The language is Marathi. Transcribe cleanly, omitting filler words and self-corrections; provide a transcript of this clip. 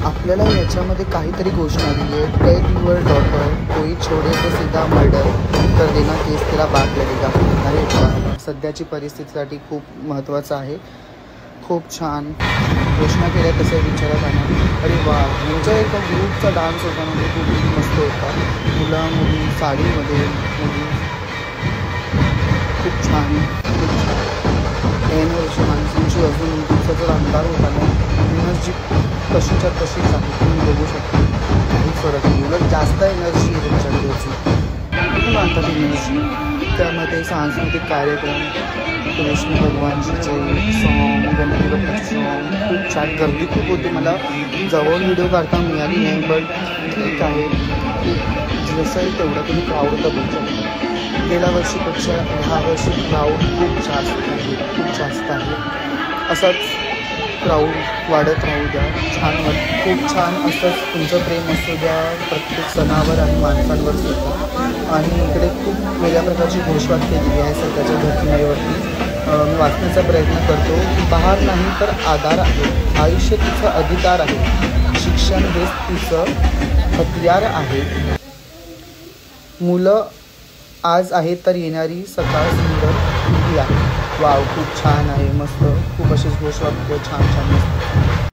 आपल्याला याच्यामध्ये काहीतरी घोषणा दिली आहे, टेल युअर डॉटर कोई छोडे तो सीधा मर्डर कर देना केस तेरा बाप लढेगा. अरे वा, सध्याची परिस्थितीसाठी खूप महत्त्वाचं आहे. खूप छान घोषणा केल्या तसं विचारत आहे. अरे वा, म्हणजे एका ग्रुपचा डान्स होता म्हणजे खूप मस्त होता. मुलं मुली साडीमध्ये, मुली खूप छान खूप छान. ऐन वर्षी माणसांची अजून दिवसाचा अंधार होता नाही. एनर्जी कशीच्या तशीच आहे, तुम्ही बघू शकता. काही फरक नाही, उलट जास्त एनर्जी आहे त्यांच्याकडे होती. तुम्ही मानतात एनर्जी. त्यामध्ये सांस्कृतिक कार्यक्रम, कृष्ण भगवानजीचे सॉन्ग, गणपती बाप्पाचे सॉन्ग, खूप छान. गर्दी खूप होती. मला जवळून व्हिडिओ काढता मिळाली नाही, बट ठीक आहे. खूप जसंही तेवढं तुम्ही क्राऊड तर बघू शकता. गेल्या वर्षीपेक्षा ह्या वर्षी क्राऊड खूप जास्त आहे, खूप जास्त आहे. असाच क्राऊड वाढत राहू द्या. छान खूप छान असंच तुमचं प्रेम असू द्या प्रत्येक सणावर आणि माणसांवर सुद्धा. आणि इकडे खूप वेगळ्या प्रकारची घोषवाक्य दिली आहे सध्याच्या घटनेवरती. मी वाचण्याचा प्रयत्न करतो की बहार नाही तर आधार आहे, आयुष्य तिचं अधिकार आहे, शिक्षण हेच तिचं हत्यार आहे, मुलं आज आहे तर येणारी सकाळ सुंदर ही आहे. वाव, खूप छान आहे, मस्त. खूप अशीच घोषवाक्य छान छान मस्त.